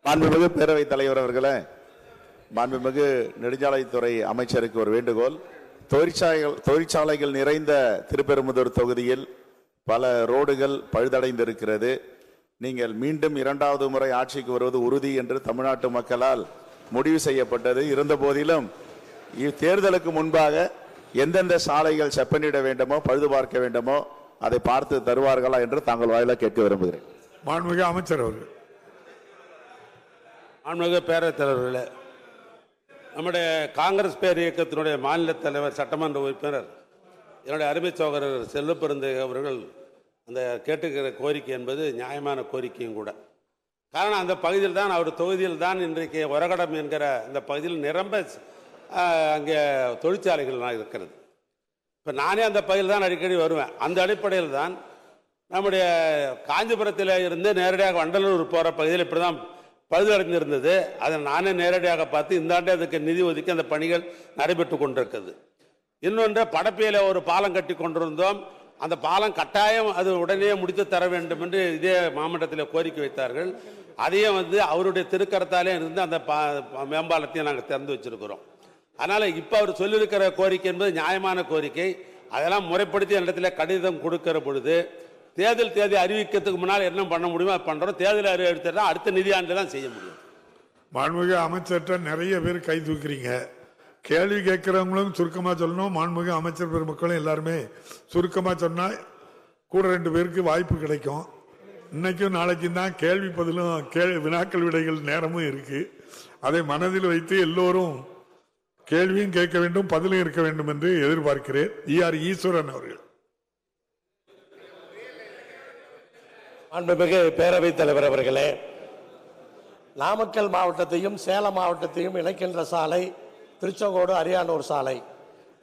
மாண்புமிகு பேரவைத் தலைவர் அவர்களே, மாண்புமிகு நெடுஞ்சாலைத்துறை அமைச்சருக்கு ஒரு வேண்டுகோள். தொழிற்சாலைகள் நிறைந்த திருப்பெரும்புதூர் தொகுதியில் பல ரோடுகள் பழுதடைந்திருக்கிறது. நீங்கள் மீண்டும் இரண்டாவது முறை ஆட்சிக்கு வருவது உறுதி என்று தமிழ்நாட்டு மக்களால் முடிவு செய்யப்பட்டது. இருந்த போதிலும் தேர்தலுக்கு முன்பாக எந்தெந்த சாலைகள் செப்பனிட வேண்டுமோ பழுது பார்க்க வேண்டுமோ அதை பார்த்து தருவார்களா என்று தாங்கள் வாயில கேட்க விரும்புகிறேன். மாண்புமிகு அமைச்சர் அவர்கள். மாண்புமிகு பேரவைத் தலைவர்களே, நம்முடைய காங்கிரஸ் பேர் இயக்கத்தினுடைய மாநில தலைவர் சட்டமன்ற உறுப்பினர் என்னுடைய அருமை சகோதரர் செல்வப்பெருந்தை அவர்கள் அந்த கேட்டுக்கிற கோரிக்கை என்பது நியாயமான கோரிக்கையும் கூட. காரணம், அந்த பகுதியில் தான் அவர் தொகுதியில் தான் இன்றைக்கு ஒரகடம் என்கிற அந்த பகுதியில் நிரம்ப அங்கே தொழிற்சாலைகள் இருக்கிறது. இப்போ நானே அந்த பகுதியில் தான் அடிக்கடி வருவேன். அந்த அடிப்படையில் தான் நம்முடைய காஞ்சிபுரத்தில் இருந்து நேரடியாக வண்டலூர் போகிற பகுதியில் இப்படி தான் பழுதடைந்திருந்தது. அதை நானே நேரடியாக பார்த்து இந்த ஆண்டே அதுக்கு நிதி ஒதுக்கி அந்த பணிகள் நடைபெற்று கொண்டிருக்கிறது. இன்னொன்று, படப்பையில் ஒரு பாலம் கட்டி கொண்டிருந்தோம். அந்த பாலம் கட்டாயம் அது உடனே முடித்து தர வேண்டும் என்று இதே மாவட்டத்தில் கோரிக்கை வைத்தார்கள். அதையும் அவருடைய திருக்கரத்தாலே இருந்து அந்த மேம்பாலத்தையும் நாங்கள் திறந்து வச்சிருக்கிறோம். அதனால் இப்போ அவர் சொல்லியிருக்கிற கோரிக்கை என்பது நியாயமான கோரிக்கை. அதெல்லாம் முறைப்படுத்தி இடத்துல கடிதம் கொடுக்கிற பொழுது தேர்தல் தேதி அறிவிக்கிறதுக்கு முன்னால் என்ன பண்ண முடியுமோ அது பண்ணுறோம். தேர்தல் அறிவித்தா அடுத்த நிதியாண்டு தான் செய்ய முடியும். மாண்புமிகு அமைச்சர்கிட்ட நிறைய பேர் கை தூக்குறீங்க. கேள்வி கேட்கிறவங்களும் சுருக்கமாக சொல்லணும். மாண்புமிகு அமைச்சர் பெருமக்களும் எல்லாருமே சுருக்கமாக சொன்னால் கூட 2 பேருக்கு வாய்ப்பு கிடைக்கும். இன்னைக்கும் நாளைக்கும் தான் கேள்வி பதிலும் வினாக்கள் விடைகள் நேரமும் இருக்கு. அதை மனதில் வைத்து எல்லோரும் கேள்வியும் கேட்க வேண்டும், பதிலும் இருக்க வேண்டும் என்று எதிர்பார்க்கிறேன். ER ஈஸ்வரன் அவர்கள். மாண்புமிகு பேரவைத் தலைவர் அவர்களே, நாமக்கல் மாவட்டத்தையும் சேலம் மாவட்டத்தையும் இணைக்கின்ற சாலை திருச்செங்கோடு அரியானூர் சாலை,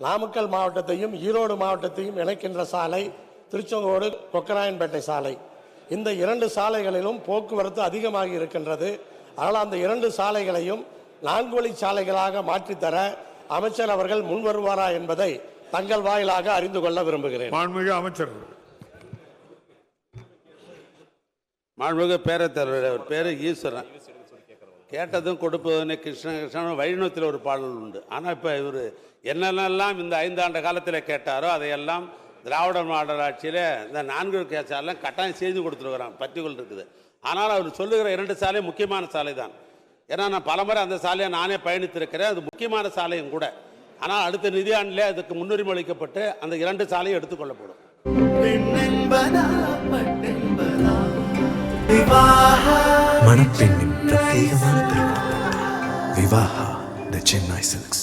நாமக்கல் மாவட்டத்தையும் ஈரோடு மாவட்டத்தையும் இணைக்கின்ற சாலை திருச்செங்கோடு கொக்கராயன்பேட்டை சாலை. இந்த 2 சாலைகளிலும் போக்குவரத்து அதிகமாகி இருக்கின்றது. ஆனால் அந்த 2 சாலைகளையும் 4 வழி சாலைகளாக மாற்றித்தர அமைச்சர் அவர்கள் முன் வருவாரா என்பதை தங்கள் வாயிலாக அறிந்து கொள்ள விரும்புகிறேன். மாண்புமிகு அமைச்சர். மாண்புமிகு பேரவைத் தலைவர் பேர் ஈஸ்வரன். கேட்டதும் கொடுப்பதுன்னு கிருஷ்ணன் வைணவத்தில் ஒரு பாடல் உண்டு. ஆனால் இப்போ இவர் என்னென்னலாம் இந்த 5 ஆண்டு காலத்தில் கேட்டாரோ அதையெல்லாம் திராவிட மாடல் ஆட்சியில் இந்த 4 கேசாலாம் கட்டாயம் செய்து கொடுத்துருக்குறான். பற்றிக்கொள் இருக்குது. ஆனால் அவர் சொல்லுகிற 2 சாலை முக்கியமான சாலை தான். ஏன்னா நான் பலமுறை அந்த சாலையை நானே பயணித்திருக்கிறேன். அது முக்கியமான சாலையும் கூட. ஆனால் அடுத்த நிதியாண்டிலே அதுக்கு முன்னுரிமை அளிக்கப்பட்டு அந்த 2 சாலையும் எடுத்துக்கொள்ளப்படும். மணப்பெண்ணின் பிரத்யேகமான திருமணம் விவாஹா தி சென்னை சில்க்ஸ்.